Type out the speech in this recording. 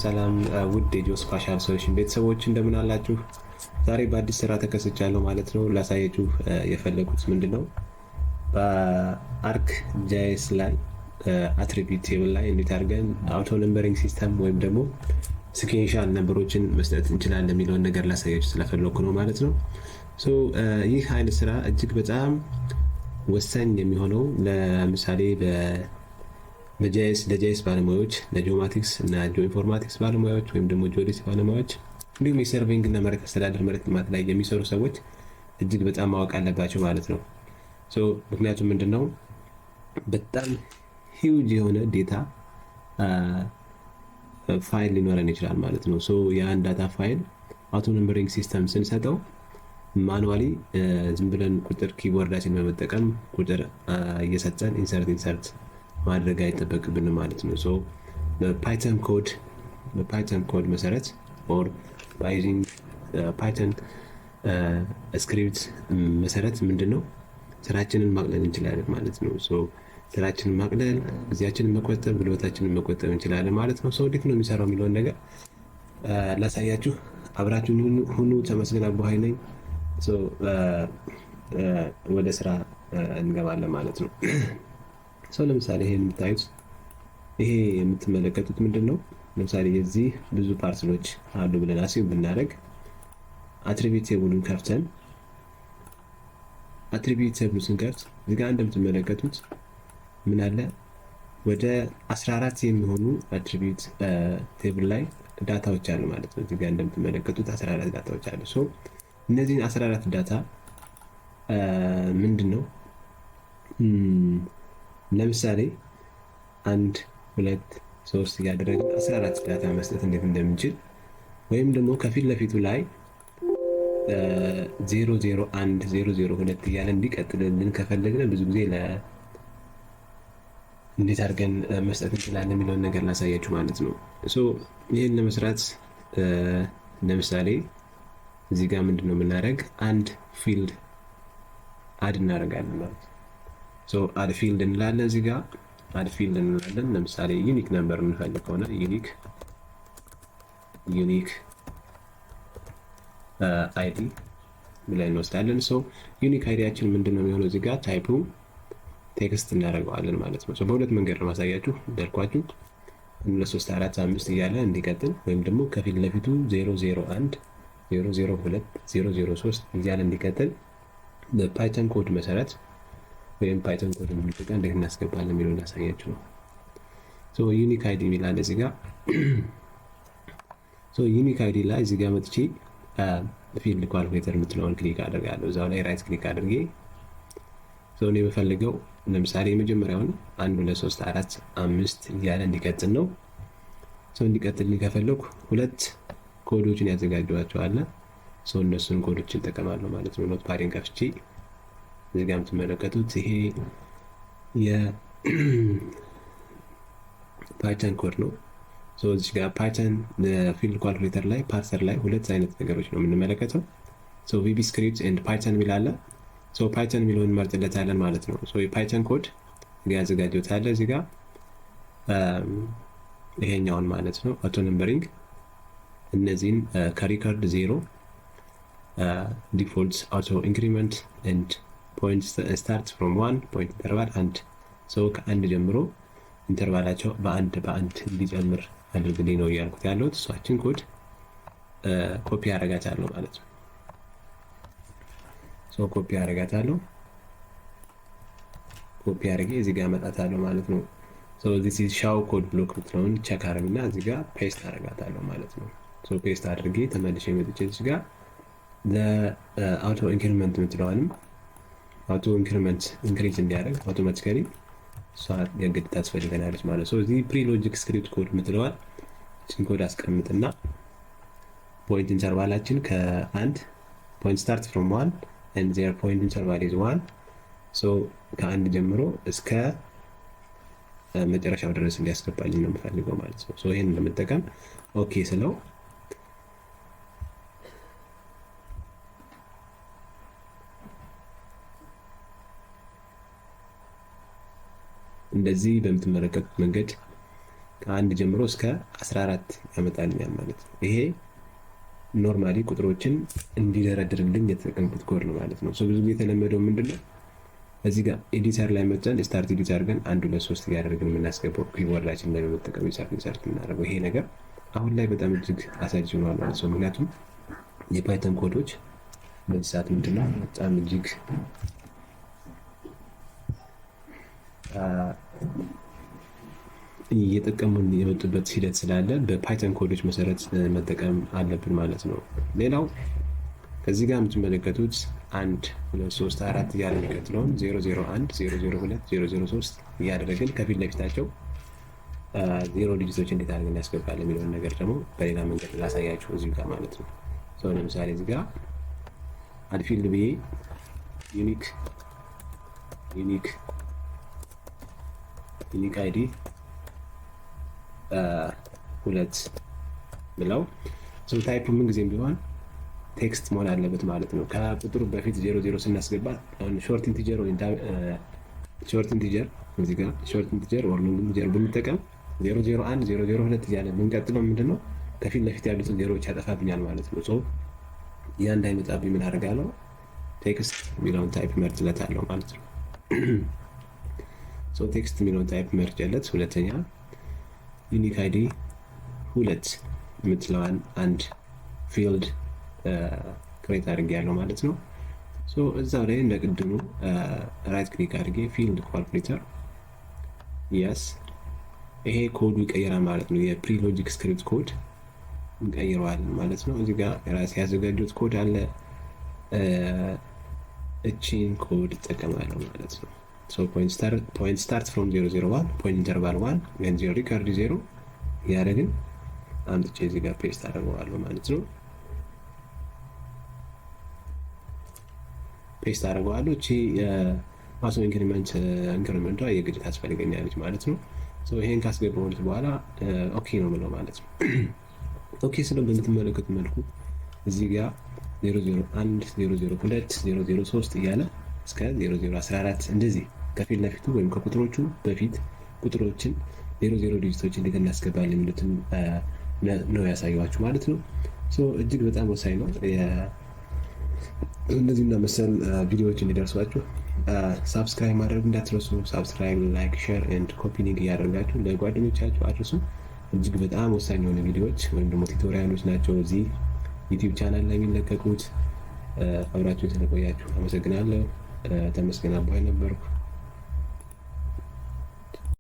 ሰላም ውድ የጆስ ስፓሻል ሶሉሽን ቤተሰቦች እንደምን አላችሁ? ዛሬ በአዲስ ስራ ተከስቻለሁ ማለት ነው። ላሳያችሁ የፈለጉት ምንድነው በአርክ ጃይስ ላይ አትሪቢዩት ቴብል ላይ እንዴት አድርገን አውቶ ነምበሪንግ ሲስተም ወይም ደግሞ ሲኩዌንሻል ነምበሮችን መስጠት እንችላለን የሚለውን ነገር ላሳያችሁ ስለፈለኩ ነው ማለት ነው። ይህ አይነት ስራ እጅግ በጣም ወሳኝ የሚሆነው ለምሳሌ ለጃይስ ባለሙያዎች፣ ለጂኦማቲክስ እና ጂኦኢንፎርማቲክስ ባለሙያዎች ወይም ደግሞ ጂኦዴሲ ባለሙያዎች እንዲሁም የሰርቬይንግ እና መሬት አስተዳደር መሬት ልማት ላይ የሚሰሩ ሰዎች እጅግ በጣም ማወቅ አለባቸው ማለት ነው። ምክንያቱም ምንድነው በጣም ሂውጅ የሆነ ዴታ ፋይል ሊኖረን ይችላል ማለት ነው። ያን ዳታ ፋይል አውቶ ነምበሪንግ ሲስተም ስንሰጠው ማኑዋሊ ዝም ብለን ቁጥር ኪቦርዳችን በመጠቀም ቁጥር እየሰጠን ኢንሰርት ማድረግ አይጠበቅብንም ማለት ነው። በፓይተን ኮድ መሰረት ኦር ባይዚንግ ፓይተን ስክሪፕት መሰረት ምንድነው ስራችንን ማቅለል እንችላለን ማለት ነው። ስራችንን ማቅለል፣ ጊዜያችንን መቆጠብ፣ ጉልበታችንን መቆጠብ እንችላለን ማለት ነው። እንዴት ነው የሚሰራው የሚለውን ነገር ላሳያችሁ። አብራችሁን ሁኑ። ተመስገን አቡሃይ ነኝ። ወደ ስራ እንገባለን ማለት ነው። ለምሳሌ ይሄ የምትመለከቱት ምንድነው? ለምሳሌ የዚህ ብዙ ፓርሰሎች አሉ ብለን አሲብ ብናደርግ አትሪቢዩት ቴብሉን ከፍተን አትሪቢዩት ቴብሉን ስንከፍት እዚህ ጋር እንደምትመለከቱት ምን አለ? ወደ 14 የሚሆኑ አትሪቢዩት ቴብል ላይ ዳታዎች አሉ ማለት ነው። እዚህ ጋር እንደምትመለከቱት 14 ዳታዎች አሉ። እነዚህን 14 ዳታ ምንድነው ለምሳሌ 1 2 3 እያደረግን 14 ዳታ መስጠት እንዴት እንደምንችል ወይም ደግሞ ከፊት ለፊቱ ላይ 001 002 እያለ እንዲቀጥልልን ከፈለግን ብዙ ጊዜ እንዴት አድርገን መስጠት እንችላለን የሚለውን ነገር ላሳያችሁ ማለት ነው። ይህን ለመስራት ለምሳሌ እዚህ ጋር ምንድነው የምናደርግ አንድ ፊልድ አድ እናደርጋለን ማለት ነው። አድ ፊልድ እንላለን። እዚህ ጋር አድ ፊልድ እንላለን። ለምሳሌ ዩኒክ ነምበር እንፈልግ ከሆነ ዩኒክ አይዲ ብለን እንወስዳለን። ዩኒክ አይዲያችን ምንድነው የሚሆነው? እዚህ ጋር ታይፑ ቴክስት እናደርገዋለን ማለት ነው። በሁለት መንገድ ነው ማሳያችሁ እንዳልኳችሁ 3 4 5 እያለ እንዲቀጥል ወይም ደግሞ ከፊት ለፊቱ 001 002 003 እያለ እንዲቀጥል በፓይተን ኮድ መሰረት ወይም ፓይተን ኮድ እንጠቀም እንዴት እናስገባለን የሚለውን ላሳያችሁ ነው። ዩኒክ አይዲ የሚላል እዚህ ጋር ዩኒክ አይዲ ላይ እዚህ ጋር መጥቼ ፊልድ ኳልኩሌተር የምትለውን ክሊክ አድርጋለሁ። እዛው ላይ ራይት ክሊክ አድርጌ እኔ የምፈልገው ለምሳሌ የመጀመሪያውን 1 2 3 4 5 እያለ እንዲቀጥል ነው። እንዲቀጥል ከፈለኩ ሁለት ኮዶችን ያዘጋጀዋቸዋል። እነሱን ኮዶችን እጠቀማለሁ ማለት ነው። ኖትፓድን ከፍቼ እዚህ ጋር የምትመለከቱት ይሄ የፓይተን ኮድ ነው። እዚህ ጋር ፓይተን ፊልድ ኳልኩሌተር ላይ ፓርሰር ላይ ሁለት አይነት ነገሮች ነው የምንመለከተው። ቪቢ ስክሪፕት ኤንድ ፓይተን የሚላለ ፓይተን የሚለውን እንመርጥለታለን ማለት ነው። የፓይተን ኮድ ያዘጋጀሁት አለ እዚህ ጋር ይሄኛውን ማለት ነው። አውቶ ነምበሪንግ እነዚህን ከሪከርድ 0 ዲፎልት አውቶ ኢንክሪመንት ኤንድ ፖይንት ስታርት ፍሮም 1 ፖይንት ኢንተርቫል 1 ከአንድ ጀምሮ ኢንተርቫላቸው በአንድ እንዲጨምር አድርግልኝ ነው እያልኩት ያለሁት። እሷችን ኮድ ኮፒ አደርጋታለሁ ማለት ነው። ኮፒ አደርጋታለሁ። ኮፒ አድርጌ እዚህ ጋር አመጣታለሁ ማለት ነው። this is show code block ምትለውን ቼክ አደርግና እዚህ ጋር ፔስት አደርጋታለሁ ማለት ነው። ፔስት አድርጌ ተመልሼ መጥቼ እዚህ ጋር ለአውቶ ኢንክሪመንት ምትለዋንም አውቶ ኢንክሪመንት ኢንክሪዝ እንዲያደርግ አውቶማቲካሊ እሷ የግድ ታስፈልገናለች ማለት ነው። እዚህ ፕሪ ሎጂክ ስክሪፕት ኮድ ምትለዋል እቺን ኮድ አስቀምጥና ፖይንት ኢንተርቫላችን ከ1 ፖይንት ስታርት ፍሮም 1 and their point interval is 1 ከአንድ ጀምሮ እስከ መጨረሻው ድረስ እንዲያስገባልኝ ነው የምፈልገው ማለት ነው። ይሄን ለመጠቀም ኦኬ ስለው እንደዚህ በምትመለከቱት መንገድ ከ1 ጀምሮ እስከ 14 ያመጣልኛል ማለት ነው። ይሄ ኖርማሊ ቁጥሮችን እንዲደረድርልኝ የተጠቀምኩት ኮድ ነው ማለት ነው። ብዙ ጊዜ የተለመደው ምንድነው እዚህ ጋር ኤዲተር ላይ መጫን ስታርት ኤዲት አድርገን 1 2 3 እያደረግን የምናስገባው ኪቦርዳችን ላይ በመጠቀም ኢንሰርት የምናደርገው ይሄ ነገር አሁን ላይ በጣም እጅግ አሳጅ ሆኗል ማለት ነው። ምክንያቱም የፓይተን ኮዶች በዚህ ሰዓት ምንድነው በጣም እጅግ እየጠቀሙን የመጡበት ሂደት ስላለ በፓይተን ኮዶች መሰረት መጠቀም አለብን ማለት ነው። ሌላው ከዚህ ጋር የምትመለከቱት 1 2 3 4 እያለ የሚቀጥለውን 001 002 003 እያደረግን ከፊት ለፊታቸው ዜሮ ዲጂቶች እንዴት አድርገን ያስገባል የሚለውን ነገር ደግሞ በሌላ መንገድ ላሳያችሁ እዚህ ጋር ማለት ነው። ለምሳሌ እዚህ ጋር አድ ፊልድ ብዬ ዩኒክ አይዲ 2 ብለው ታይፕ ምን ጊዜም ቢሆን ቴክስት መሆን አለበት ማለት ነው። ከቁጥሩ በፊት 00 ስናስገባ ሾርት ኢንቲጀር ወይ ሾርት ኢንቲጀር እዚህ ጋር ሾርት ኢንቲጀር ኦር ሎንግ ኢንቲጀር ብንጠቀም 001 002 እያለ ብንቀጥለው ምንድነው ከፊት ለፊት ያሉትን ዜሮዎች ያጠፋብኛል ማለት ነው። ያ እንዳይመጣብኝ ምን አደርጋለሁ? ቴክስት የሚለውን ታይፕ መርጥለታለሁ ማለት ነው። ቴክስት የሚለውን ታይፕ መርጬለት ሁለተኛ ዩኒክ አይዲ 2 የምትለዋን አንድ ፊልድ ክሬት አድርጌያለሁ ማለት ነው። እዛው ላይ እንደ ቅድሙ ራይት ክሊክ አድርጌ ፊልድ ካልኩሌተር የስ ይሄ ኮዱ ይቀየራል ማለት ነው። የፕሪሎጂክ ስክሪፕት ኮድ እንቀይረዋለን ማለት ነው። እዚህ ጋር ራሴ ያዘጋጁት ኮድ አለ። እቺን ኮድ እጠቀማለሁ ማለት ነው። point start from 001 point interval 1 and 0 record 0 ያደረግን አምጥቼ እዚህ ጋር ፔስት አደርገዋለሁ ማለት ነው። ፔስት አደርገዋለሁ። እቺ የማሶ ኢንክሪመንቷ የግድ ታስፈልገኛለች ማለት ነው። ይሄን ካስገባሁት በኋላ ኦኬ ነው የምለው ማለት ነው። ኦኬ ስለው በምትመለከቱ መልኩ እዚህ ጋር 001 002 003 እያለ እስከ 0014 እንደዚህ ከፊት ለፊቱ ወይም ከቁጥሮቹ በፊት ቁጥሮችን 00 ዲጂቶች እንዴት እናስገባለን የሚሉትን ነው ያሳየኋችሁ ማለት ነው። እጅግ በጣም ወሳኝ ነው። እነዚህና መሰል ቪዲዮዎች እንዲደርሷችሁ ሳብስክራይብ ማድረግ እንዳትረሱ። ሳብስክራይብ፣ ላይክ፣ ሼር ኤንድ ኮፒ ሊንክ እያደረጋችሁ ለጓደኞቻችሁ አድርሱ። እጅግ በጣም ወሳኝ የሆኑ ቪዲዮዎች ወይም ደግሞ ቱቶሪያሎች ናቸው እዚህ ዩቲዩብ ቻናል ላይ የሚለቀቁት። አብራችሁን ስለቆያችሁ አመሰግናለሁ። ተመስገን አባይ ነበርኩ።